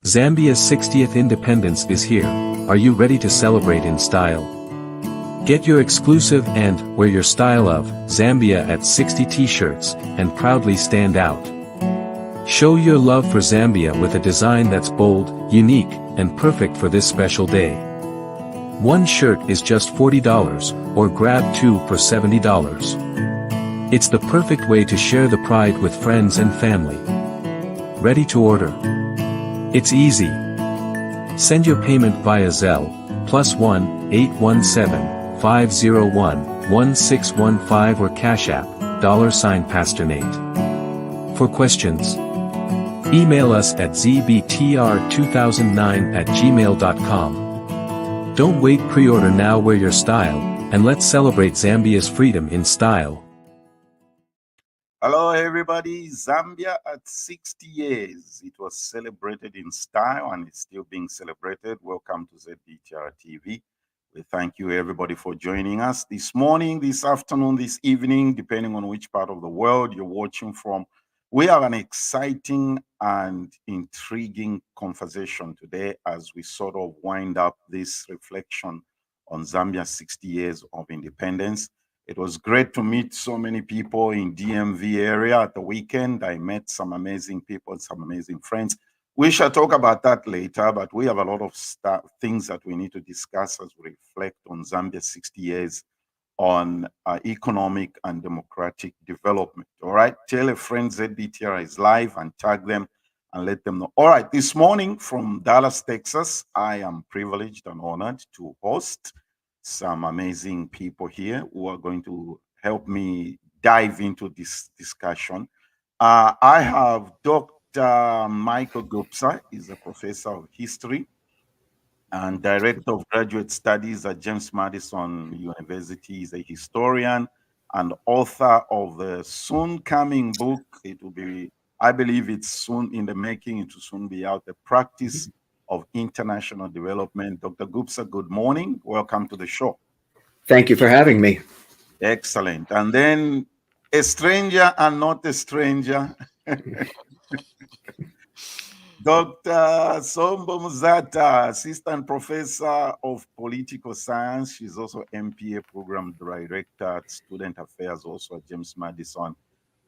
Zambia's 60th independence is here. Are you ready to celebrate in style? Get your exclusive and wear your style of Zambia at 60 t-shirts and proudly stand out. Show your love for Zambia with a design that's bold, unique, and perfect for this special day. One shirt is just $40 or grab two for $70. It's the perfect way to share the pride with friends and family. Ready to order? It's easy. Send your payment via Zelle, +1 817 501 1615 or Cash App, $Pastor Nate. For questions, email us at zbtr2009@gmail.com. Don't wait, pre-order now, wear your style, and let's celebrate Zambia's freedom in style. Hello everybody, Zambia at 60 years. It was celebrated in style and it's still being celebrated. Welcome to ZBTR TV. We thank you everybody for joining us this morning, this afternoon, this evening, depending on which part of the world you're watching from. We have an exciting and intriguing conversation today as we sort of wind up this reflection on Zambia's 60 years of independence. It was great to meet so many people in DMV area at the weekend. I met some amazing people, some amazing friends. We shall talk about that later, but we have a lot of things that we need to discuss as we reflect on Zambia's 60 years on economic and democratic development. All right, tell a friend ZBTR is live and tag them and let them know. All right, this morning from Dallas, Texas, I am privileged and honored to host some amazing people here who are going to help me dive into this discussion. I have Dr. Michael Gubser. He's a professor of history and director of graduate studies at James Madison University. He's a historian and author of the soon coming book. It will be, I believe it's soon in the making. It will soon be out, The Practice of International Development. Dr. Gubser, good morning. Welcome to the show. Thank you for having me. Excellent. And then a stranger and not a stranger, Dr. Sombo Muzata, Assistant Professor of Political Science. She's also MPA Program Director at Student Affairs, also at James Madison.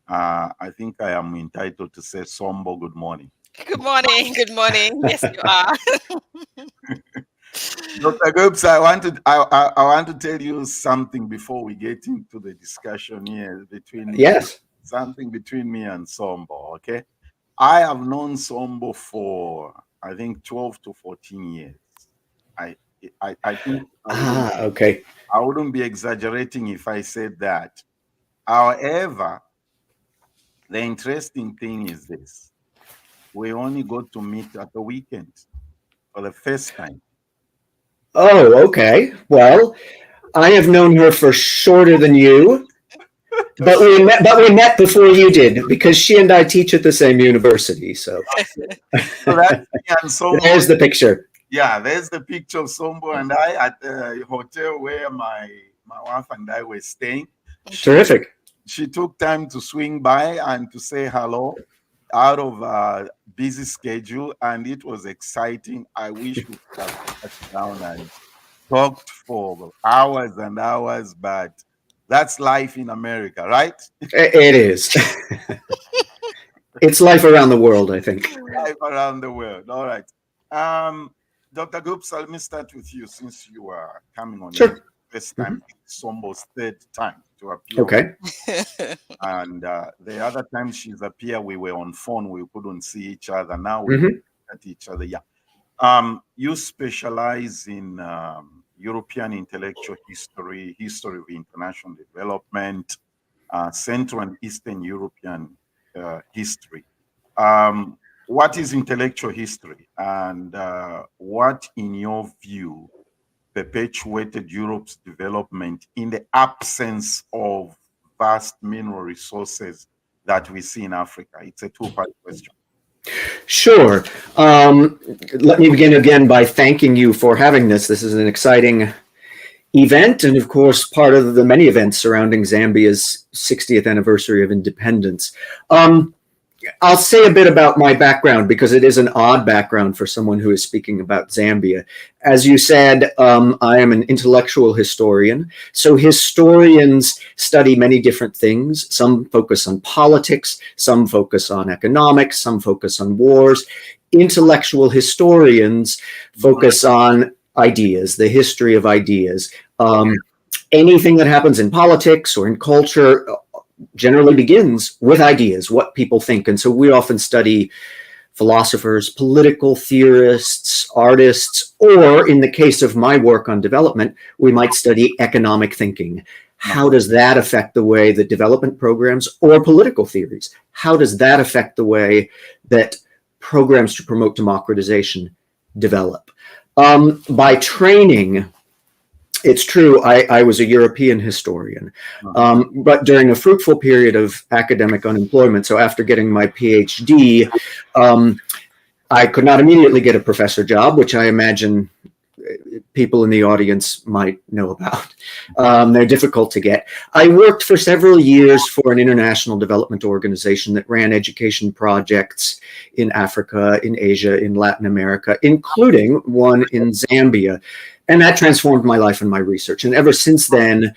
I think I am entitled to say, Sombo, good morning. Good morning. Good morning. Yes, you are. Dr. Gubser, I want to tell you something before we get into the discussion here something between me and Sombo. Okay, I have known Sombo for I think 12 to 14 years. I think okay. I wouldn't be exaggerating if I said that. However, the interesting thing is this: we only got to meet at the weekend for the first time. Oh, okay. Well, I have known her for shorter than you, but we met before you did because she and I teach at the same university. So that's and Sombo, there's the picture. Yeah, there's the picture of Sombo and I at the hotel where my wife and I were staying. Terrific. She took time to swing by and to say hello out of a busy schedule, and it was exciting. I wish we could have sat down and talked for hours and hours, but that's life in America, right? It is. It's life around the world, I think. Life around the world. All right. Um, Dr. Gubser, let me start with you since you are coming on Sure. this time. It's Sombo's third time to appear. Okay. And the other time she's appeared, we were on phone, we couldn't see each other. Now we look at each other. Yeah. You specialize in European intellectual history, history of international development, Central and Eastern European history. What is intellectual history, and what, in your view, perpetuated Europe's development in the absence of vast mineral resources that we see in Africa? It's a two-part question. Sure. Let me begin again by thanking you for having this. This is an exciting event, and of course, part of the many events surrounding Zambia's 60th anniversary of independence. I'll say a bit about my background because it is an odd background for someone who is speaking about Zambia. As you said, I am an intellectual historian. So historians study many different things. Some focus on politics, some focus on economics, some focus on wars. Intellectual historians focus on ideas, the history of ideas. Anything that happens in politics or in culture generally begins with ideas, what people think. And so we often study philosophers, political theorists, artists, or in the case of my work on development, we might study economic thinking. How does that affect the way that development programs or political theories, how does that affect the way that programs to promote democratization develop? By training, it's true, I was a European historian, but during a fruitful period of academic unemployment, so after getting my PhD, I could not immediately get a professor job, which I imagine people in the audience might know about. They're difficult to get. I worked for several years for an international development organization that ran education projects in Africa, in Asia, in Latin America, including one in Zambia. And that transformed my life and my research. And ever since then,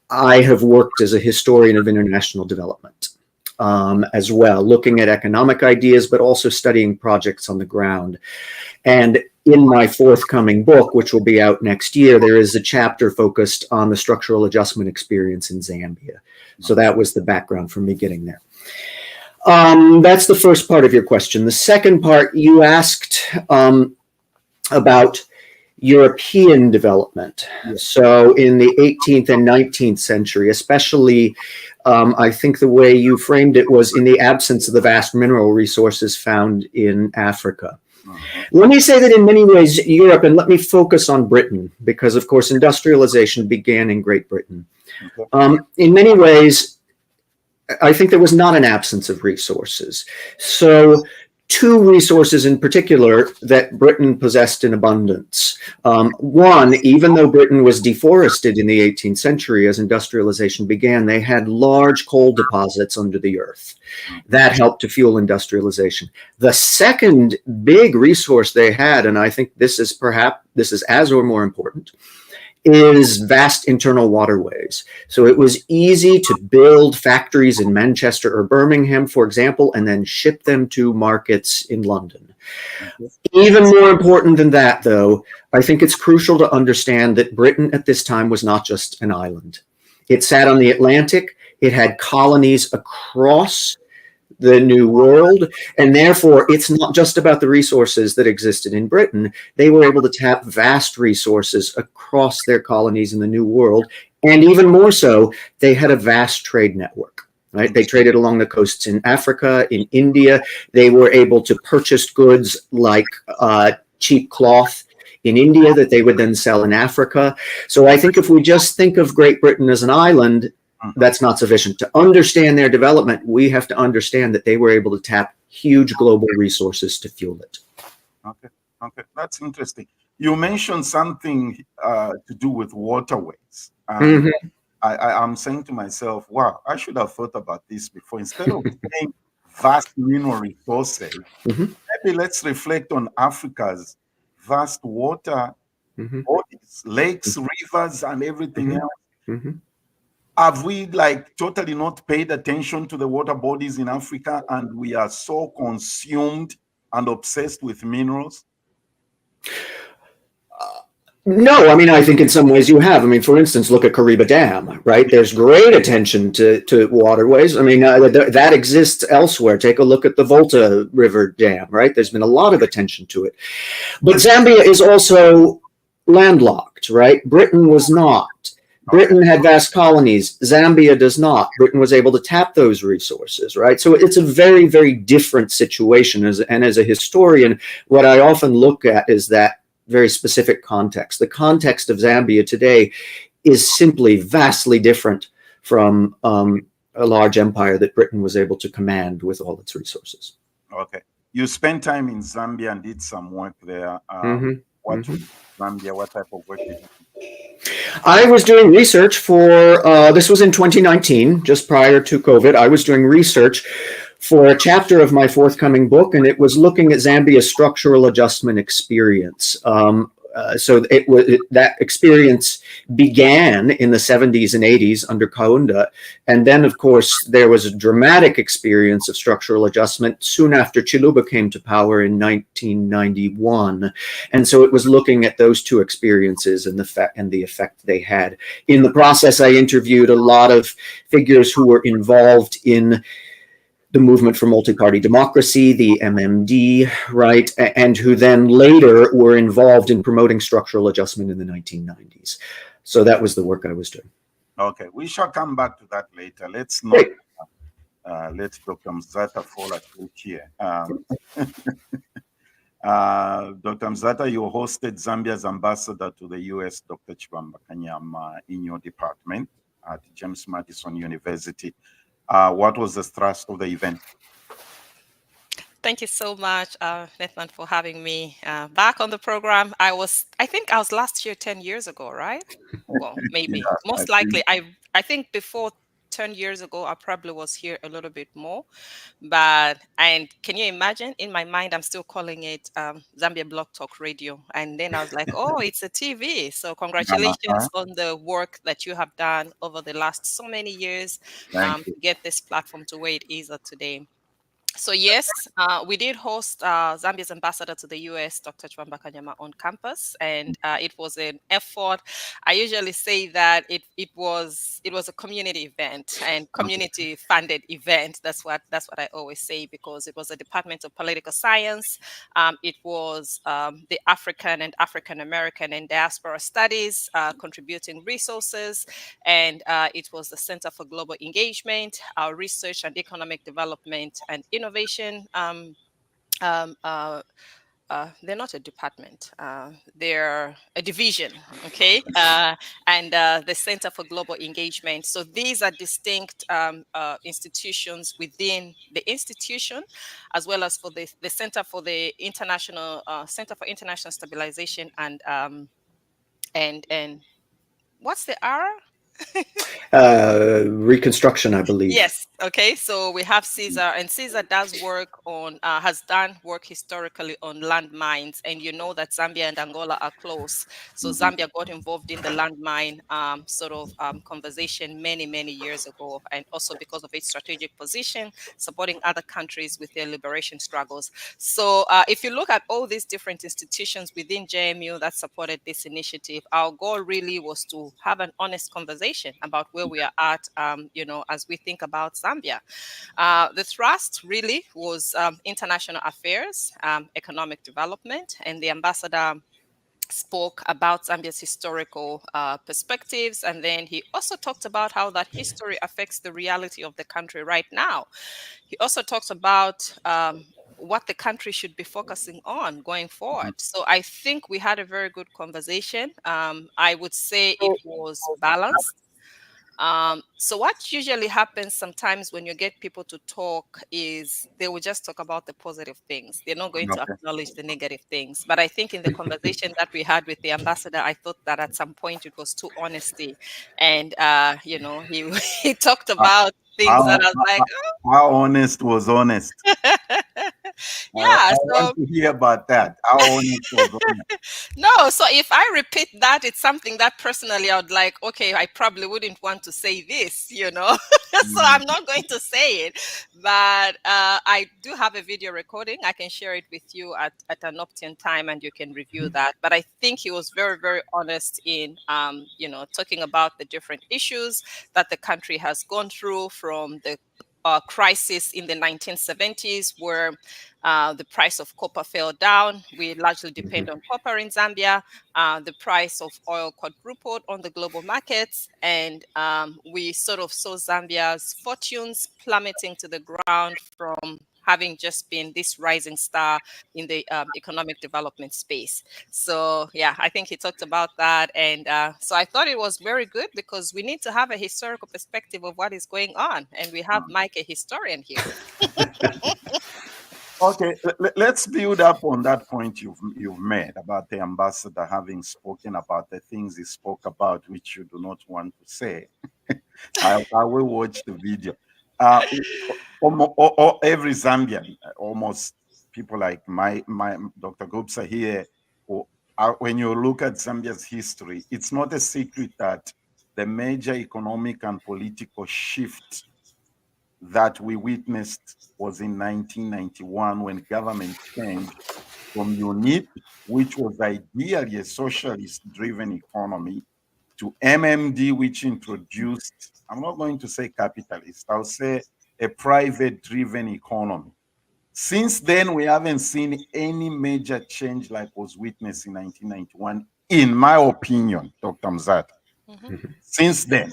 I have worked as a historian of international development as well, looking at economic ideas, but also studying projects on the ground. And in my forthcoming book, which will be out next year, there is a chapter focused on the structural adjustment experience in Zambia. So that was the background for me getting there. That's the first part of your question. The second part, you asked about European development. So in the 18th and 19th century, especially, I think the way you framed it was in the absence of the vast mineral resources found in Africa. Let me say that in many ways, Europe, and let me focus on Britain, because of course, industrialization began in Great Britain. In many ways, I think there was not an absence of resources. So two resources in particular that Britain possessed in abundance. One, even though Britain was deforested in the 18th century as industrialization began, they had large coal deposits under the earth. That helped to fuel industrialization. The second big resource they had, and I think this is as or more important, is vast internal waterways. So it was easy to build factories in Manchester or Birmingham, for example, and then ship them to markets in London. Even more important than that, though, I think it's crucial to understand that Britain at this time was not just an island. It sat on the Atlantic. It had colonies across the New World, and therefore it's not just about the resources that existed in Britain. They were able to tap vast resources across their colonies in the New World, and even more so, they had a vast trade network. Right? They traded along the coasts in Africa, in India. They were able to purchase goods like cheap cloth in India that they would then sell in Africa. So I think if we just think of Great Britain as an island, that's not sufficient. To understand their development, we have to understand that they were able to tap huge global resources to fuel it. Okay, that's interesting. You mentioned something to do with waterways. I'm saying to myself, wow, I should have thought about this before. Instead of saying vast mineral resources, maybe let's reflect on Africa's vast water bodies, lakes, rivers, and everything else. Mhm. Have we like totally not paid attention to the water bodies in Africa, and we are so consumed and obsessed with minerals? No, I mean, I think in some ways you have. I mean, for instance, look at Kariba Dam, right? There's great attention to waterways. I mean, that exists elsewhere. Take a look at the Volta River Dam, right? There's been a lot of attention to it. But Zambia is also landlocked, right? Britain was not. Britain had vast colonies. Zambia does not. Britain was able to tap those resources, right? So it's a very, very different situation. And as a historian, what I often look at is that very specific context. The context of Zambia today is simply vastly different from a large empire that Britain was able to command with all its resources. Okay. You spent time in Zambia and did some work there. What was Zambia? What type of work did you do? I was doing research for, this was in 2019, just prior to COVID. I was doing research for a chapter of my forthcoming book, and it was looking at Zambia's structural adjustment experience. So that experience began in the 70s and 80s under Kaunda. And then, of course, there was a dramatic experience of structural adjustment soon after Chiluba came to power in 1991. And so it was looking at those two experiences and the effect they had. In the process, I interviewed a lot of figures who were involved in the movement for multi-party democracy, the MMD, right, and who then later were involved in promoting structural adjustment in the 1990s. So that was the work I was doing. Okay, we shall come back to that later. Let's not let Dr. Muzata fall asleep here. Dr. Muzata, you hosted Zambia's ambassador to the US, Dr. Chibamba Kanyama, in your department at James Madison University. What was the thrust of the event? Thank you so much, Nathan, for having me back on the program. I think I was last here 10 years ago, right? Well, maybe. Yeah, Most likely. I think before 10 years ago, I probably was here a little bit more. And can you imagine? In my mind, I'm still calling it Zambia Blog Talk Radio. And then I was like, oh, it's a TV. So congratulations on the work that you have done over the last so many years to get this platform to where it is today. So yes, we did host Zambia's ambassador to the US, Dr. Chibamba Kanyama, on campus, and it was an effort. I usually say that it was a community event and community funded event. That's what I always say, because it was a Department of Political Science. It was the African and African American and Diaspora Studies contributing resources, and it was the Center for Global Engagement, Research and Economic Development and Innovation. They're not a department, they're a division, okay? And the Center for Global Engagement. So these are distinct institutions within the institution, as well as for the Center for the International Center for International Stabilization and what's the R? Reconstruction, I believe. Yes. Okay. So we have Caesar, and Caesar does work on, has done work historically on landmines. And you know that Zambia and Angola are close. So Zambia got involved in the landmine conversation many, many years ago. And also because of its strategic position, supporting other countries with their liberation struggles. So if you look at all these different institutions within JMU that supported this initiative, our goal really was to have an honest conversation about where we are at, as we think about Zambia. The thrust really was international affairs, economic development, and the ambassador spoke about Zambia's historical perspectives. And then he also talked about how that history affects the reality of the country right now. He also talks about what the country should be focusing on going forward. So I think we had a very good conversation. I would say it was balanced. So what usually happens sometimes when you get people to talk is they will just talk about the positive things. They're not going to acknowledge the negative things. But I think in the conversation that we had with the ambassador, I thought that at some point it was too honesty. And, he talked about things that I was like, how honest was honest? Yeah. I So want to hear about that. How honest was on it? no, so if I repeat that, it's something that personally I would like, okay, I probably wouldn't want to say this, you know. So Mm, I'm not going to say it. But I do have a video recording. I can share it with you at an option time and you can review that. But I think he was very, very honest in, talking about the different issues that the country has gone through from the crisis in the 1970s, where the price of copper fell down. We largely depend on copper in Zambia. The price of oil quadrupled on the global markets, and we sort of saw Zambia's fortunes plummeting to the ground from having just been this rising star in the economic development space. So yeah, I think he talked about that, and so I thought it was very good because we need to have a historical perspective of what is going on, and we have Mike, a historian here. Okay, let's build up on that point you've made about the ambassador having spoken about the things he spoke about, which you do not want to say. I will watch the video. Uh, every Zambian, almost people like my Dr. Gubser here, when you look at Zambia's history, it's not a secret that the major economic and political shift that we witnessed was in 1991 when government changed from UNIP, which was ideally a socialist-driven economy, to MMD, which introduced, I'm not going to say capitalist, I'll say a private-driven economy. Since then, we haven't seen any major change like was witnessed in 1991, in my opinion, Dr. Muzata. Mhm. Since then,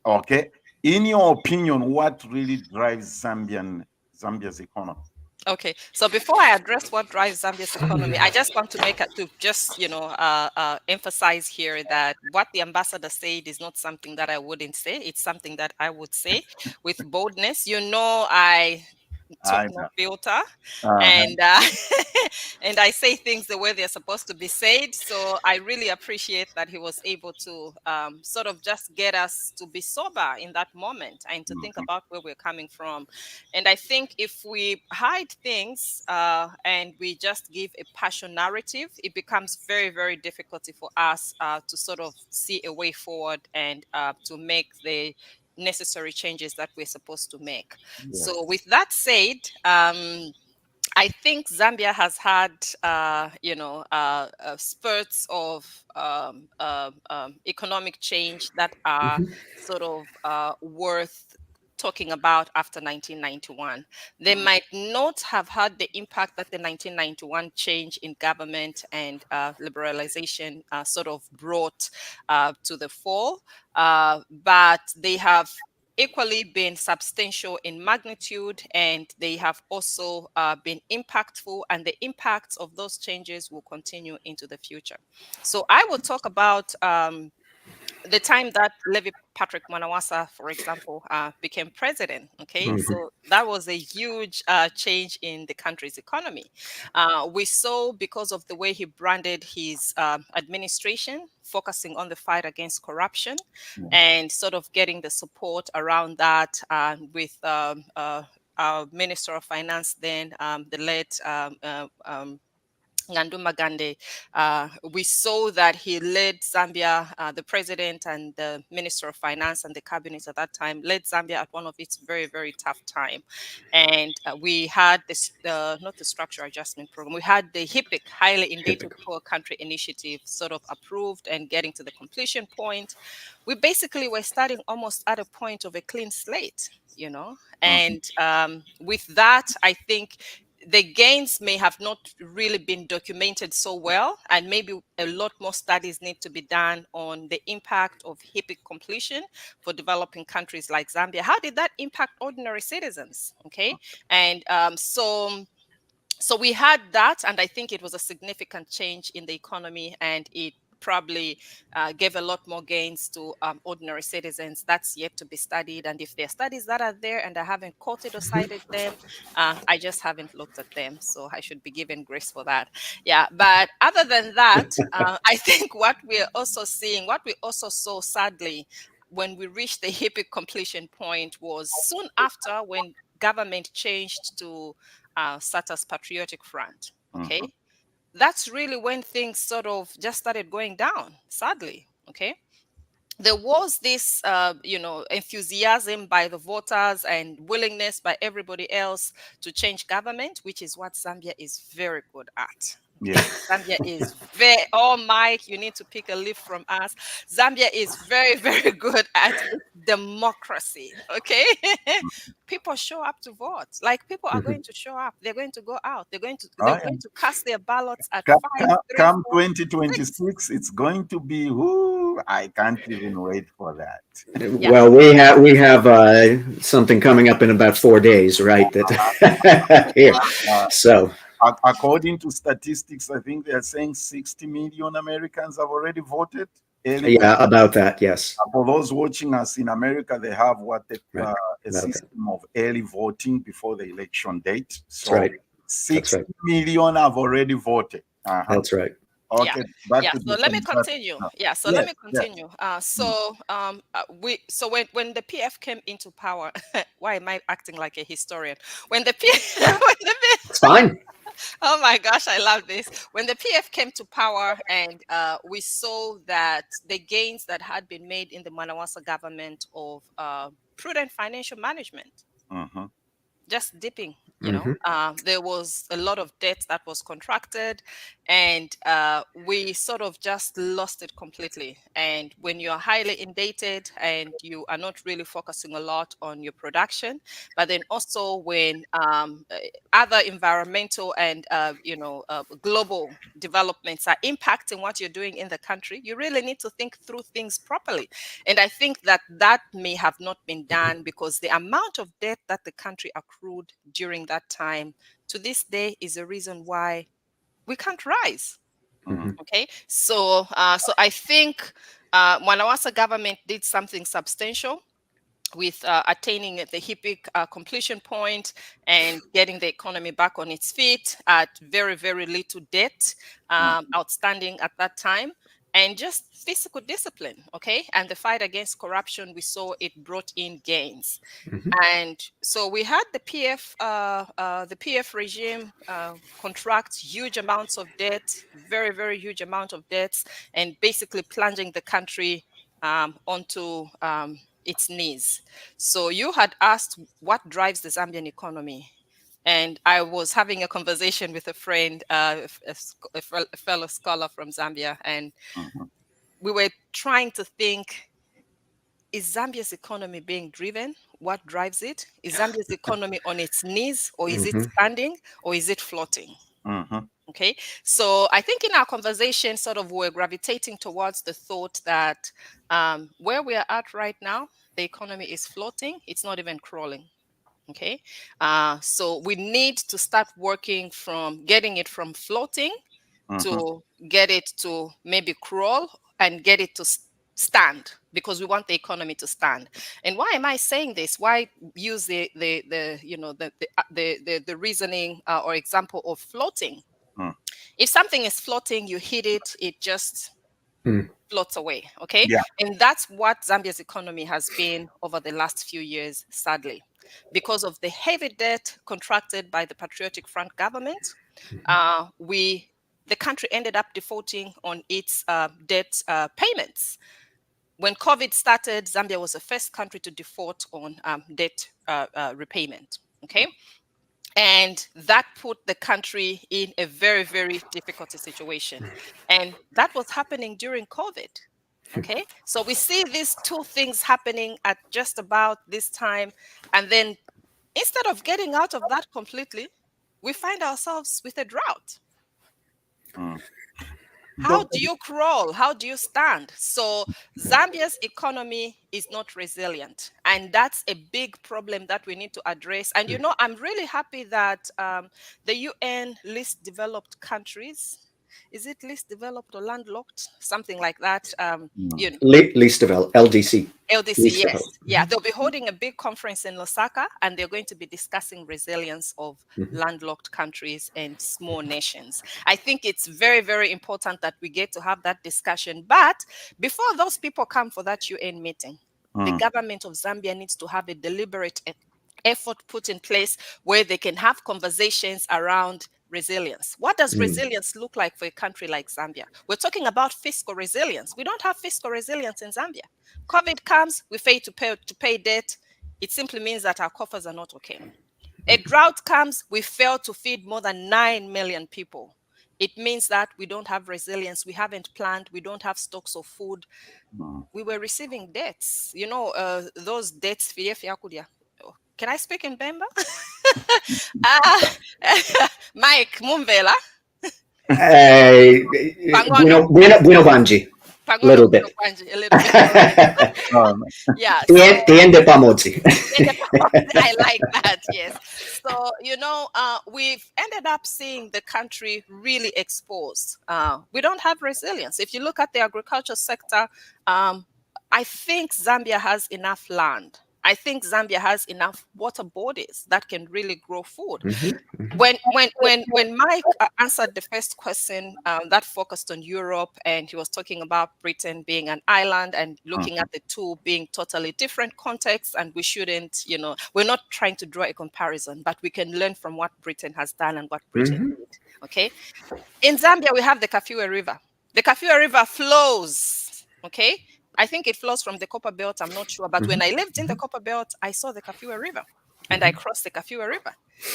okay? In your opinion, what really drives Zambia's economy? Okay, so before I address what drives Zambia's economy, I just want to emphasize here that what the ambassador said is not something that I wouldn't say. It's something that I would say with boldness. You know, I took I no know. filter, Uh-huh. and and I say things the way they're supposed to be said. So I really appreciate that he was able to sort of just get us to be sober in that moment and to think Mhm. about where we're coming from. And I think if we hide things and we just give a passion narrative, it becomes very, very difficult for us to sort of see a way forward and to make the necessary changes that we're supposed to make. So, Yes. with that said, I think Zambia has had, spurts of economic change that are sort of worth talking about after 1991. They might not have had the impact that the 1991 change in government and liberalization sort of brought to the fore, but they have equally been substantial in magnitude, and they have also been impactful, and the impacts of those changes will continue into the future. So I will talk about the time that Levi Patrick Manawasa, for example, became president. Okay, so that was a huge change in the country's economy. We saw, because of the way he branded his administration, focusing on the fight against corruption Yeah. and sort of getting the support around that with our Minister of Finance then, the late Nganduma Gande. We saw that he led Zambia, the president and the minister of finance and the cabinet at that time led Zambia at one of its very, very tough time. And we had this, not the structure adjustment program, we had the HIPIC, highly indebted poor country initiative, sort of approved and getting to the completion point. We basically were starting almost at a point of a clean slate, you know. Mhm. And with that, I think the gains may have not really been documented so well, and maybe a lot more studies need to be done on the impact of HIPIC completion for developing countries like Zambia. How did that impact ordinary citizens? Okay, and so we had that, and I think it was a significant change in the economy, and it probably gave a lot more gains to ordinary citizens. That's yet to be studied, and if there are studies that are there and I haven't quoted or cited them, I just haven't looked at them, so I should be given grace for that. Yeah, but other than that, I think what we're also seeing, what we also saw sadly when we reached the HIPIC completion point, was soon after, when government changed to Sata's Patriotic Front. Okay, Mhm. that's really when things sort of just started going down, sadly. Okay, there was this, enthusiasm by the voters and willingness by everybody else to change government, which is what Zambia is very good at. Okay, Yes. Zambia is very. Oh, Mike, you need to pick a leaf from us. Zambia is very, very good at its democracy. Okay, people show up to vote. Like people are Mhm. going to show up. They're going to go out. Oh, They're yeah. going to cast their ballots at Come, 5, 3, come 4, 6. 2026, it's going to be, whoo, I can't even wait for that. Yeah. Well, we have something coming up in about 4 days, right? That yeah. Uh, So According to statistics, I think they are saying 60 million Americans have already voted. Early yeah, about that. Yes, For those watching us in America, they have right. a About that. system of early voting before the election date. That's So right. That's 60 right. million have already voted. That's right. Yeah. Okay, that Yeah. would So be let me fantastic. continue. Yeah. So let Yes, me yes. continue. Mm. When the PF came into power, why am I acting like a historian? When the PF, when the It's fine. oh my gosh, I love this. When the PF came to power and we saw that the gains that had been made in the Manawasa government of prudent financial management, Mhm. just dipping, Hmm. there was a lot of debt that was contracted, and we sort of just lost it completely. And when you're highly indebted and you are not really focusing a lot on your production, but then also when other environmental and global developments are impacting what you're doing in the country, you really need to think through things properly. And I think that that may have not been done because the amount of debt that the country accrued during that time to this day is a reason why we can't rise. Mhm. Okay, so I think Mwanawasa government did something substantial with attaining the HIPIC completion point and getting the economy back on its feet at very, very little debt Mhm. outstanding at that time. And just fiscal discipline, okay? And the fight against corruption, we saw it brought in gains. Hmm. And so we had the PF regime contract huge amounts of debt, very, very huge amount of debts, and basically plunging the country onto its knees. So you had asked what drives the Zambian economy. And I was having a conversation with a friend, a fellow scholar from Zambia, and Mhm. we were trying to think, is Zambia's economy being driven? What drives it? Is Zambia's economy on its knees, or is it Hmm. standing, or is it floating? Mhm. Okay, so I think in our conversation, sort of we're gravitating towards the thought that where we are at right now, the economy is floating, it's not even crawling. Okay, so we need to start working from getting it from floating Mhm. to get it to maybe crawl and get it to stand, because we want the economy to stand. And why am I saying this? Why use the reasoning or example of floating? Mm. If something is floating, you hit it, it just Mm. floats away. Okay, Yeah. and that's what Zambia's economy has been over the last few years, sadly, because of the heavy debt contracted by the Patriotic Front government. We The country ended up defaulting on its debt payments. When COVID started, Zambia was the first country to default on debt repayment. Okay, and that put the country in a very, very difficult situation, and that was happening during COVID. Okay, so we see these two things happening at just about this time, and then instead of getting out of that completely, we find ourselves with a drought. Mm. How Doctor, do you crawl? How do you stand? So Zambia's economy is not resilient, and that's a big problem that we need to address. And I'm really happy that the UN least developed countries, is it least developed or landlocked, something like that? mm. Least developed, LDC. LDC, Least yes. developed. Yeah, they'll be holding a big conference in Lusaka, and they're going to be discussing resilience of Mhm. landlocked countries and small nations. I think it's very, very important that we get to have that discussion. But before those people come for that UN meeting, the Mm. government of Zambia needs to have a deliberate effort put in place where they can have conversations around resilience. What does resilience look like for a country like Zambia? We're talking about fiscal resilience. We don't have fiscal resilience in Zambia. COVID comes, we fail to pay debt. It simply means that our coffers are not okay. A drought comes, we fail to feed more than 9 million people. It means that we don't have resilience. We haven't planned. We don't have stocks of food. We were receiving debts. You know, those debts. Can I speak in Bemba? Mike Mumvela. Bueno Banji. A little bit. A little bit. Yeah. So, I like that. Yes. So, you know, we've ended up seeing the country really exposed. We don't have resilience. If you look at the agriculture sector, I think Zambia has enough land. I think Zambia has enough water bodies that can really grow food. When Mike answered the first question that focused on Europe, and he was talking about Britain being an island and looking at the two being totally different contexts, and we shouldn't, you know, we're not trying to draw a comparison, but we can learn from what Britain has done and what Britain did. Okay, in Zambia we have the Kafue River. The Kafue River flows. Okay. I think it flows from the Copper Belt. I'm not sure. But when I lived in the Copper Belt, I saw the Kafue River and I crossed the Kafue River.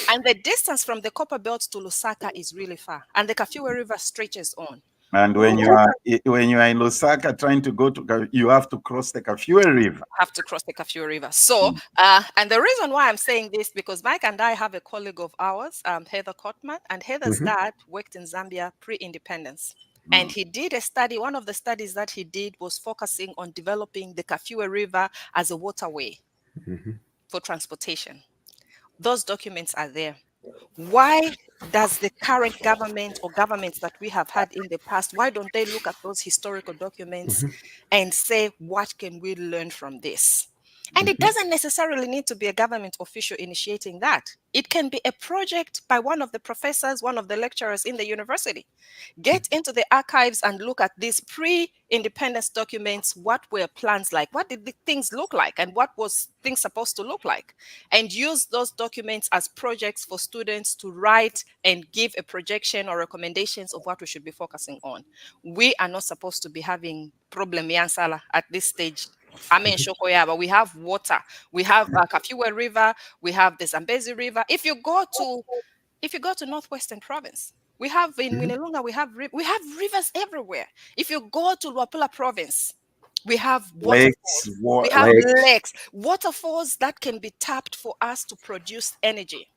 And the distance from the Copper Belt to Lusaka is really far. And the Kafue River stretches on. And when you are in Lusaka trying to go to, you have to cross the Kafue River. Have to cross the Kafue River. So, and the reason why I'm saying this, because Mike and I have a colleague of ours, Heather Cotman, and Heather's dad worked in Zambia pre-independence. And he did a study. One of the studies that he did was focusing on developing the Kafue River as a waterway for transportation. Those documents are there. Why does the current government or governments that we have had in the past, why don't they look at those historical documents and say, what can we learn from this? And it doesn't necessarily need to be a government official initiating that. It can be a project by one of the professors, one of the lecturers in the university. Get into the archives and look at these pre-independence documents. What were plans like? What did the things look like? And what was things supposed to look like? And use those documents as projects for students to write and give a projection or recommendations of what we should be focusing on. We are not supposed to be having problem yansala at this stage. I mean, Shokoyaba, we have water, we have Kafue River, we have the Zambezi River. If you go to Northwestern Province, we have in Minelunga, we have rivers everywhere. If you go to Luapula Province, we have lakes, waterfalls that can be tapped for us to produce energy.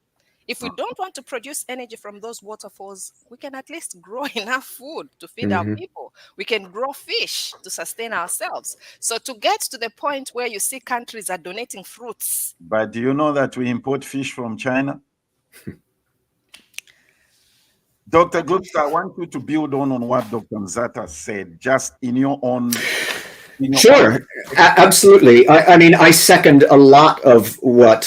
If we don't want to produce energy from those waterfalls, we can at least grow enough food to feed our people. We can grow fish to sustain ourselves. So to get to the point where you see countries are donating fruits. But do you know that we import fish from China? Dr. Gubser, I want you to build on what Dr. Muzata said, just in your own... Sure, absolutely. I mean, I second a lot of what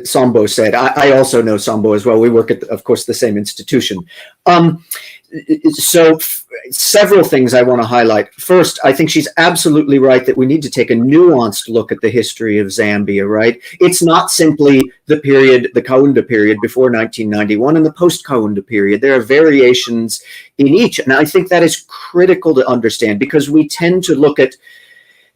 Sombo said. I also know Sombo as well. We work at, of course, the same institution. So several things I want to highlight. First, I think she's absolutely right that we need to take a nuanced look at the history of Zambia, right? It's not simply the period, the Kaunda period before 1991 and the post-Kaunda period. There are variations in each. And I think that is critical to understand because we tend to look at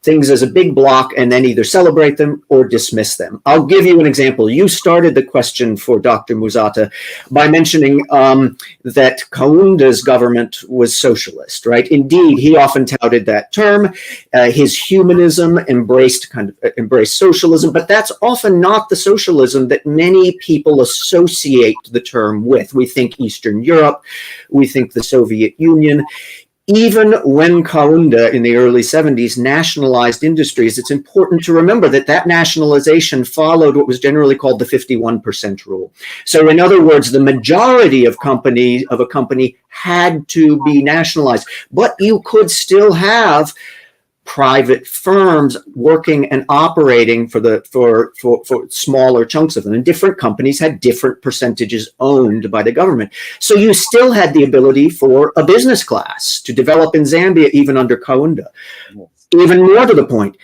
things as a big block and then either celebrate them or dismiss them. I'll give you an example. You started the question for Dr. Muzata by mentioning that Kaunda's government was socialist, right? Indeed, he often touted that term. His humanism embraced socialism, but that's often not the socialism that many people associate the term with. We think Eastern Europe, we think the Soviet Union. Even when Kaunda in the early 70s nationalized industries, it's important to remember that that nationalization followed what was generally called the 51% rule. So in other words, the majority of a company had to be nationalized, but you could still have private firms working and operating for smaller chunks of them. And different companies had different percentages owned by the government. So you still had the ability for a business class to develop in Zambia, even under Kaunda. Even more to the point,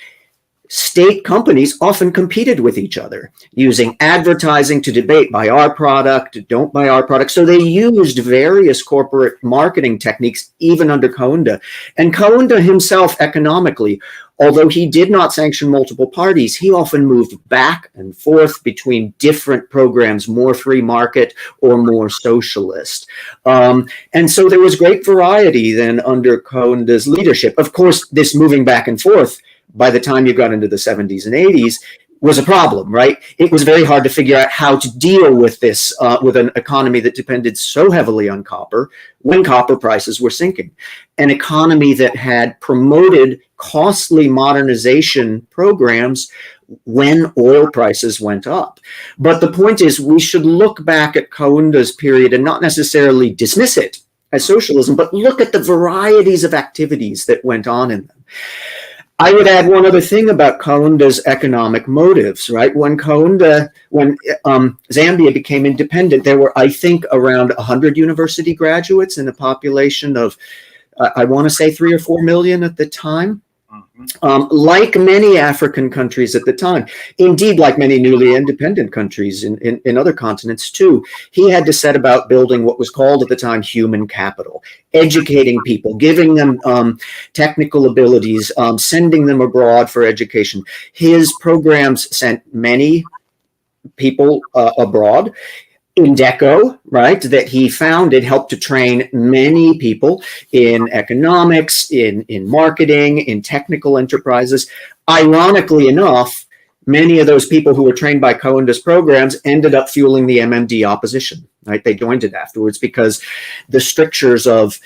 state companies often competed with each other, using advertising to debate, buy our product, don't buy our product. So they used various corporate marketing techniques even under Kaunda. And Kaunda himself, economically, although he did not sanction multiple parties, he often moved back and forth between different programs, more free market or more socialist. And so there was great variety then under Kaunda's leadership. Of course, this moving back and forth, by the time you got into the 70s and 80s, was a problem, right? It was very hard to figure out how to deal with this, with an economy that depended so heavily on copper when copper prices were sinking. An economy that had promoted costly modernization programs when oil prices went up. But the point is, we should look back at Kaunda's period and not necessarily dismiss it as socialism, but look at the varieties of activities that went on in them. I would add one other thing about Kaunda's economic motives, right? When Zambia became independent, there were, I think, around 100 university graduates in a population of, I want to say 3 or 4 million at the time. Like many African countries at the time, indeed, like many newly independent countries in other continents too, he had to set about building what was called at the time human capital, educating people, giving them technical abilities, sending them abroad for education. His programs sent many people abroad. Indeco, right, that he founded, helped to train many people in economics, in marketing, in technical enterprises. Ironically enough, many of those people who were trained by Kaunda's programs ended up fueling the MMD opposition, right? They joined it afterwards because the strictures of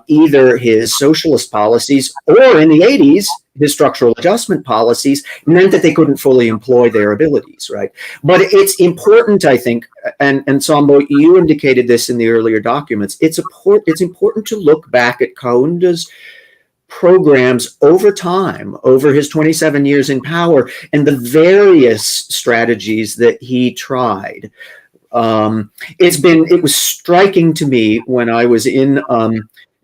either his socialist policies or in the 80s, his structural adjustment policies meant that they couldn't fully employ their abilities, right? But it's important, I think, and Sombo, you indicated this in the earlier documents, it's important to look back at Kaunda's programs over time, over his 27 years in power, and the various strategies that he tried. It was striking to me when I was in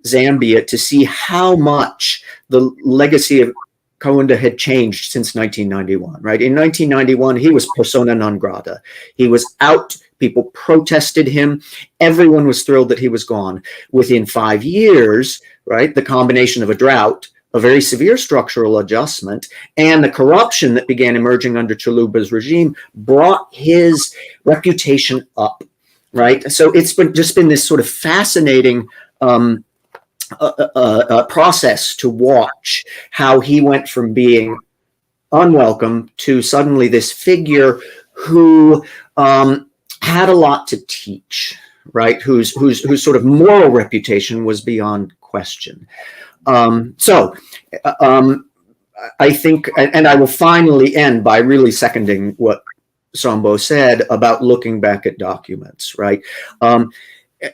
Zambia to see how much the legacy of Kaunda had changed since 1991, right? In 1991, he was persona non grata. He was out. People protested him. Everyone was thrilled that he was gone. Within 5 years, right, the combination of a drought, a very severe structural adjustment, and the corruption that began emerging under Chiluba's regime brought his reputation up, right? So it's just been this sort of fascinating process to watch how he went from being unwelcome to suddenly this figure who had a lot to teach, right? Whose sort of moral reputation was beyond question. I think, and I will finally end by really seconding what Sombo said about looking back at documents, right?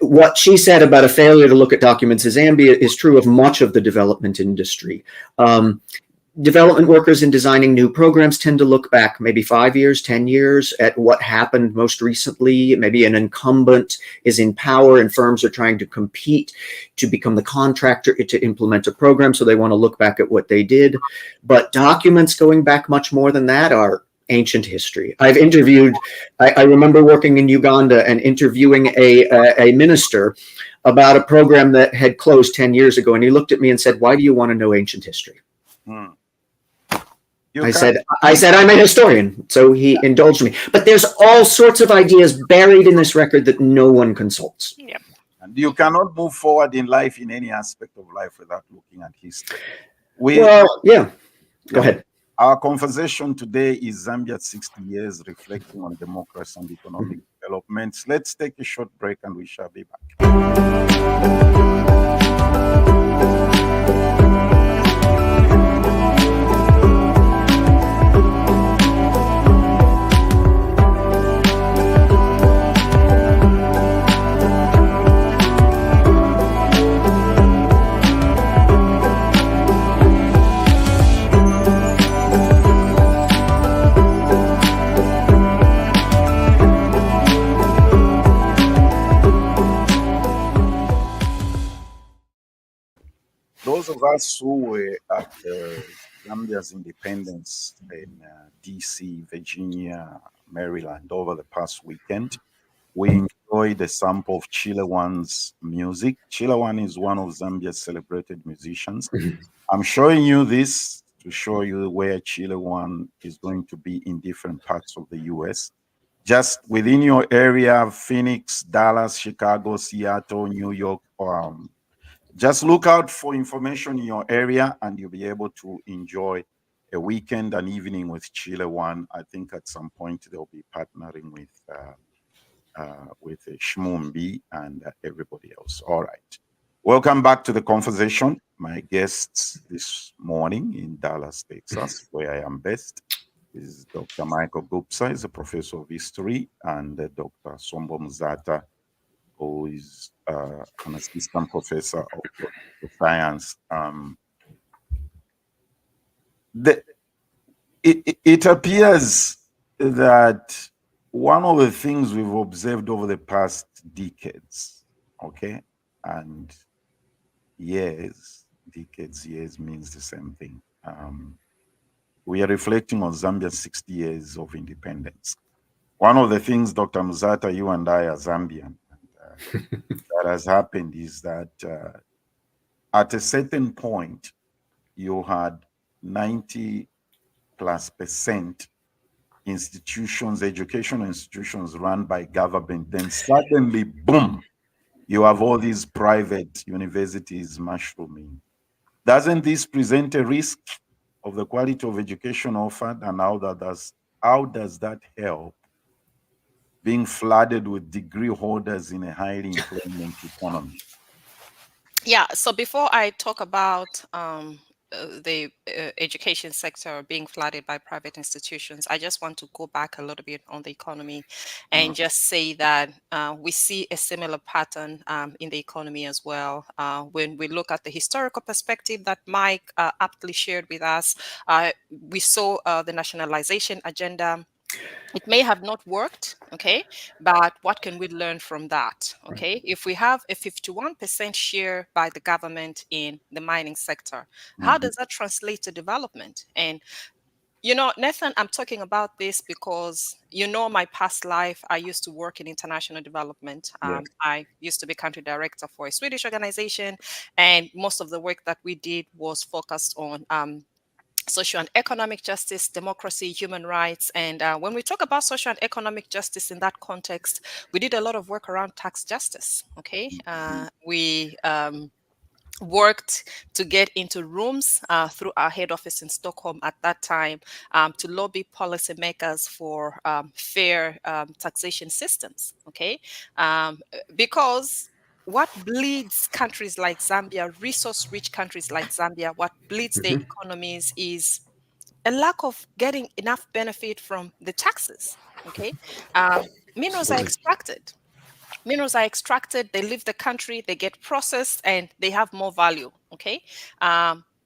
What she said about a failure to look at documents in Zambia is true of much of the development industry. Development workers in designing new programs tend to look back maybe 5 years, 10 years at what happened most recently. Maybe an incumbent is in power and firms are trying to compete to become the contractor to implement a program. So they want to look back at what they did. But documents going back much more than that are ancient history. I've interviewed, I remember working in Uganda and interviewing a minister about a program that had closed 10 years ago. And he looked at me and said, "Why do you want to know ancient history?" I said, I'm a historian. So he indulged me. But there's all sorts of ideas buried in this record that no one consults. Yeah. And you cannot move forward in life, in any aspect of life, without looking at history. Go ahead. Our conversation today is Zambia 60 years, reflecting on democracy and economic developments. Let's take a short break and we shall be back. Those of us who were at Zambia's independence in DC, Virginia, Maryland over the past weekend. We enjoyed a sample of Chile One's music. Chile One is one of Zambia's celebrated musicians. I'm showing you this to show you where Chile One is going to be in different parts of the US. Just within your area, Phoenix, Dallas, Chicago, Seattle, New York, just look out for information in your area and you'll be able to enjoy a weekend and evening with Chile One. I think at some point they'll be partnering with Shmumbi and everybody else. All right. Welcome back to the conversation. My guests this morning in Dallas, Texas, where I am based, is Dr. Michael Gubser, is a professor of history, and Dr. Sombo Muzata, who is an assistant professor of political science. The, it appears that one of the things we've observed over the past decades, okay, and years means the same thing. We are reflecting on Zambia's 60 years of independence. One of the things, Dr. Muzata, you and I are Zambian, that has happened is that at a certain point, you had 90 plus percent institutions, educational institutions run by government. Then suddenly, boom, you have all these private universities mushrooming. Doesn't this present a risk of the quality of education offered, and how does that help being flooded with degree holders in a highly employment economy? Yeah, so before I talk about the education sector being flooded by private institutions, I just want to go back a little bit on the economy and just say that we see a similar pattern in the economy as well. When we look at the historical perspective that Mike aptly shared with us, we saw the nationalization agenda. It may have not worked, okay, but what can we learn from that? Okay, if we have a 51% share by the government in the mining sector, how Mhm. does that translate to development? And you know, Nathan, I'm talking about this because you know my past life. I used to work in international development. Yes. I used to be country director for a Swedish organization, and most of the work that we did was focused on social and economic justice, democracy, human rights. And when we talk about social and economic justice in that context, we did a lot of work around tax justice. Okay. We worked to get into rooms through our head office in Stockholm at that time to lobby policymakers for fair taxation systems. Okay. Because what bleeds countries like Zambia, resource rich countries like Zambia, what bleeds their economies is a lack of getting enough benefit from the taxes. Okay. Minerals are Absolutely. extracted. Minerals are extracted, they leave the country, they get processed, and they have more value. Okay.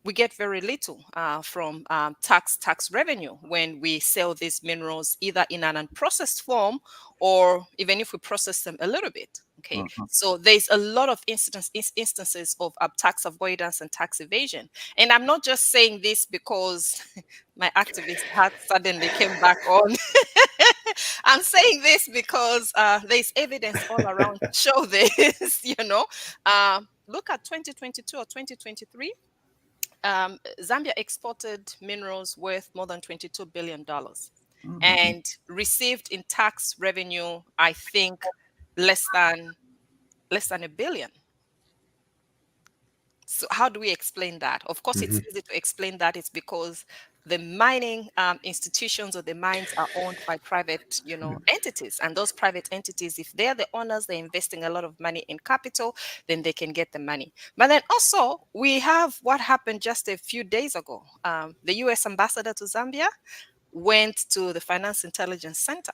We get very little from tax revenue when we sell these minerals either in an unprocessed form or even if we process them a little bit. Okay, Mhm. so there's a lot of instances of tax avoidance and tax evasion, and I'm not just saying this because my activist hat suddenly came back on. I'm saying this because there's evidence all around to show this. Look at 2022 or 2023. Zambia exported minerals worth more than $22 billion Mhm. and received in tax revenue, I think, less than a billion. So how do we explain that? Of course, it's easy to explain that. It's because the mining institutions or the mines are owned by private, entities. And those private entities, if they're the owners, they're investing a lot of money in capital, then they can get the money. But then also, we have what happened just a few days ago. The US ambassador to Zambia went to the Finance Intelligence Center.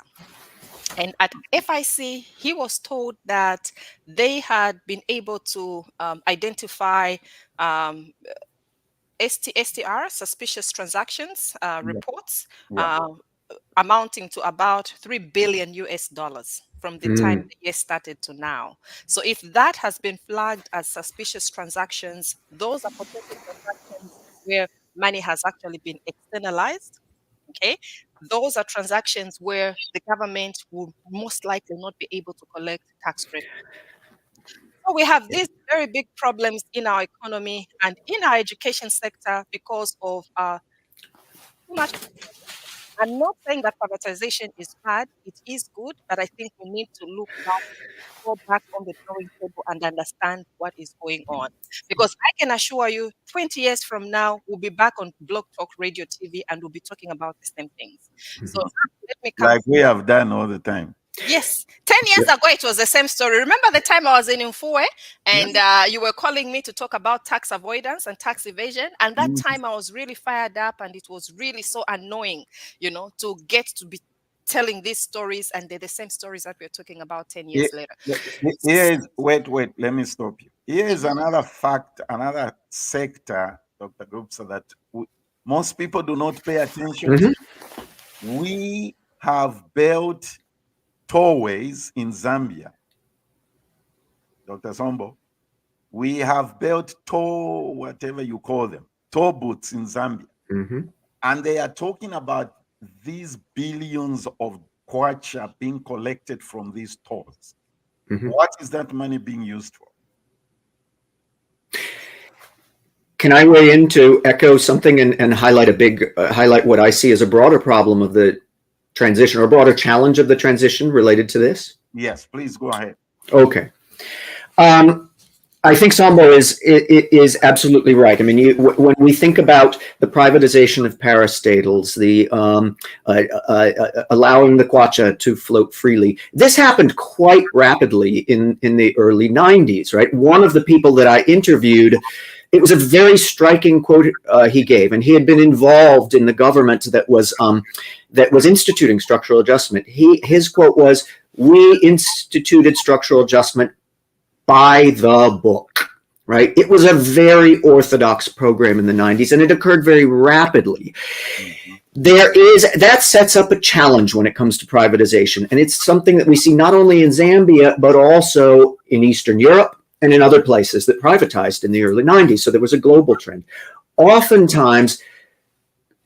And at FIC, he was told that they had been able to identify um, STR, suspicious transactions Yeah. reports, Yeah. uh, amounting to about 3 billion US dollars from the time the year started to now. So if that has been flagged as suspicious transactions, those are potential transactions where money has actually been externalized. Okay, those are transactions where the government will most likely not be able to collect tax revenue. So we have these very big problems in our economy and in our education sector because of too much. I'm not saying that privatization is bad, it is good, but I think we need to look back, go back on the drawing table and understand what is going on. Because I can assure you, 20 years from now, we'll be back on Blog Talk Radio TV and we'll be talking about the same things. So let me come. Like we have done all the time. Yes. 10 years ago, it was the same story. Remember the time I was in Infue and you were calling me to talk about tax avoidance and tax evasion? And that time I was really fired up and it was really so annoying, to get to be telling these stories, and they're the same stories that we're talking about 10 years later. Wait, let me stop you. Here is another fact, another sector, Dr. Gubser, that most people do not pay attention to. We have built tollways in Zambia. Dr. Sombo, we have built whatever you call them, toll booths in Zambia. And they are talking about these billions of kwacha being collected from these tolls. What is that money being used for? Can I weigh in to echo something and highlight what I see as a broader problem of the transition, or a broader challenge of the transition related to this? Yes, please go ahead. Okay. I think Sombo is absolutely right. I mean, when we think about the privatization of parastatals, the allowing the kwacha to float freely, this happened quite rapidly in the early 90s, right? One of the people that I interviewed, it was a very striking quote he gave, and he had been involved in the government that was instituting structural adjustment. His quote was, "We instituted structural adjustment by the book," right? It was a very orthodox program in the 90s, and it occurred very rapidly. That sets up a challenge when it comes to privatization, and it's something that we see not only in Zambia, but also in Eastern Europe and in other places that privatized in the early 90s. So there was a global trend. Oftentimes,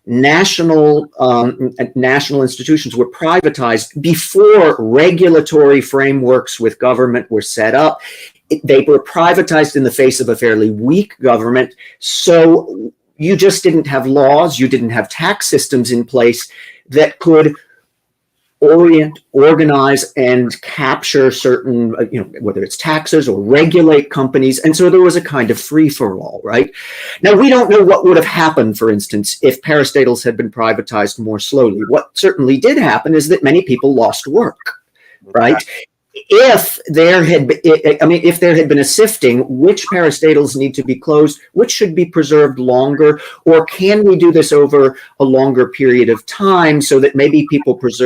national institutions were privatized before regulatory frameworks with government were set up. They were privatized in the face of a fairly weak government. So you just didn't have laws, you didn't have tax systems in place that could organize and capture certain, whether it's taxes or regulate companies. And so there was a kind of free-for-all, right? Now, we don't know what would have happened, for instance, if parastatals had been privatized more slowly. What certainly did happen is that many people lost work, right? If there had been a sifting, which parastatals need to be closed, which should be preserved longer, or can we do this over a longer period of time so that maybe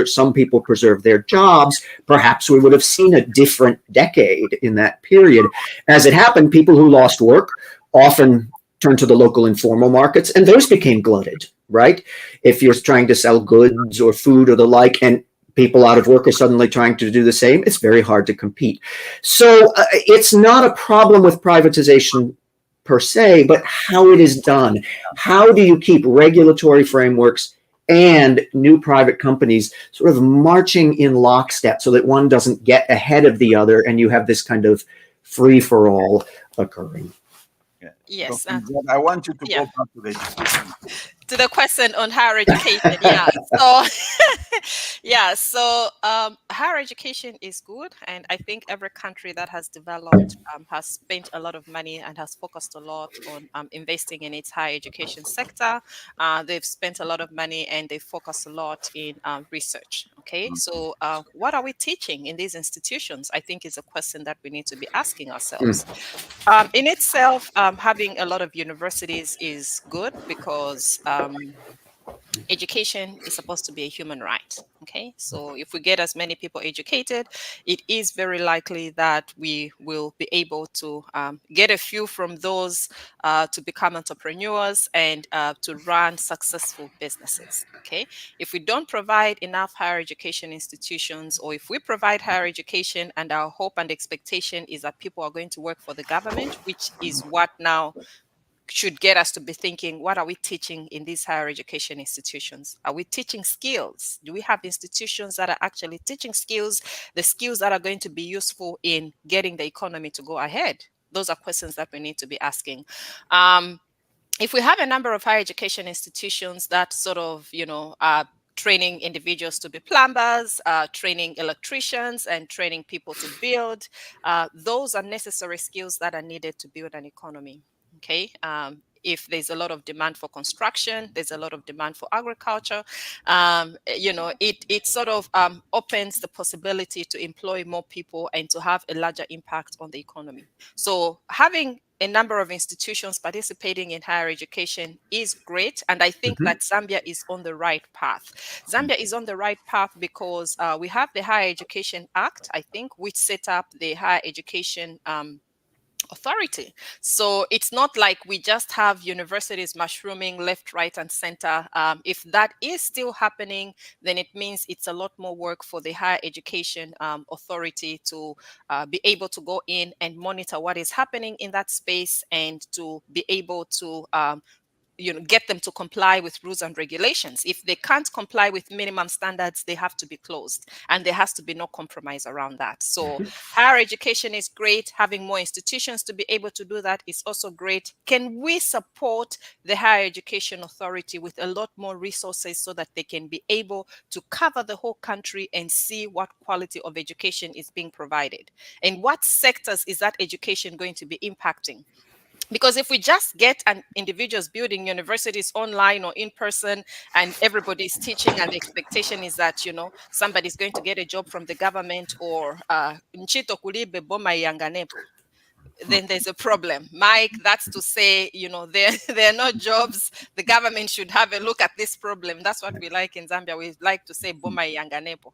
some people preserve their jobs? Perhaps we would have seen a different decade in that period. As it happened, people who lost work often turned to the local informal markets, and those became glutted, right? If you're trying to sell goods or food or the like, and people out of work are suddenly trying to do the same, it's very hard to compete. So it's not a problem with privatization per se, but how it is done. How do you keep regulatory frameworks and new private companies sort of marching in lockstep so that one doesn't get ahead of the other and you have this kind of free-for-all occurring? Yes. So, I want you to go back to the question on higher education. So higher education is good, and I think every country that has developed has spent a lot of money and has focused a lot on investing in its higher education sector. They've spent a lot of money and they focus a lot in research. Okay, so what are we teaching in these institutions? I think is a question that we need to be asking ourselves. In itself, having a lot of universities is good because education is supposed to be a human right. Okay, so if we get as many people educated, it is very likely that we will be able to get a few from those to become entrepreneurs and to run successful businesses. Okay, if we don't provide enough higher education institutions, or if we provide higher education and our hope and expectation is that people are going to work for the government, which is what now should get us to be thinking, what are we teaching in these higher education institutions? Are we teaching skills? Do we have institutions that are actually teaching skills, the skills that are going to be useful in getting the economy to go ahead? Those are questions that we need to be asking. If we have a number of higher education institutions that sort of, are training individuals to be plumbers, training electricians, and training people to build, those are necessary skills that are needed to build an economy. Okay. If there's a lot of demand for construction, there's a lot of demand for agriculture, it sort of opens the possibility to employ more people and to have a larger impact on the economy. So having a number of institutions participating in higher education is great. And I think that Zambia is on the right path. Zambia is on the right path because we have the Higher Education Act, I think, which set up the higher education authority. So it's not like we just have universities mushrooming left, right, and center. If that is still happening, then it means it's a lot more work for the higher education authority to be able to go in and monitor what is happening in that space and to be able to get them to comply with rules and regulations. If they can't comply with minimum standards, they have to be closed, and there has to be no compromise around that. So higher education is great. Having more institutions to be able to do that is also great. Can we support the Higher Education Authority with a lot more resources so that they can be able to cover the whole country and see what quality of education is being provided? And what sectors is that education going to be impacting? Because if we just get an individuals building universities online or in person and everybody's teaching and the expectation is that, somebody's going to get a job from the government or nchito kulibe boma yanganepo, then there's a problem. Mike, that's to say, there are no jobs. The government should have a look at this problem. That's what we like in Zambia. We like to say boma yanganepo,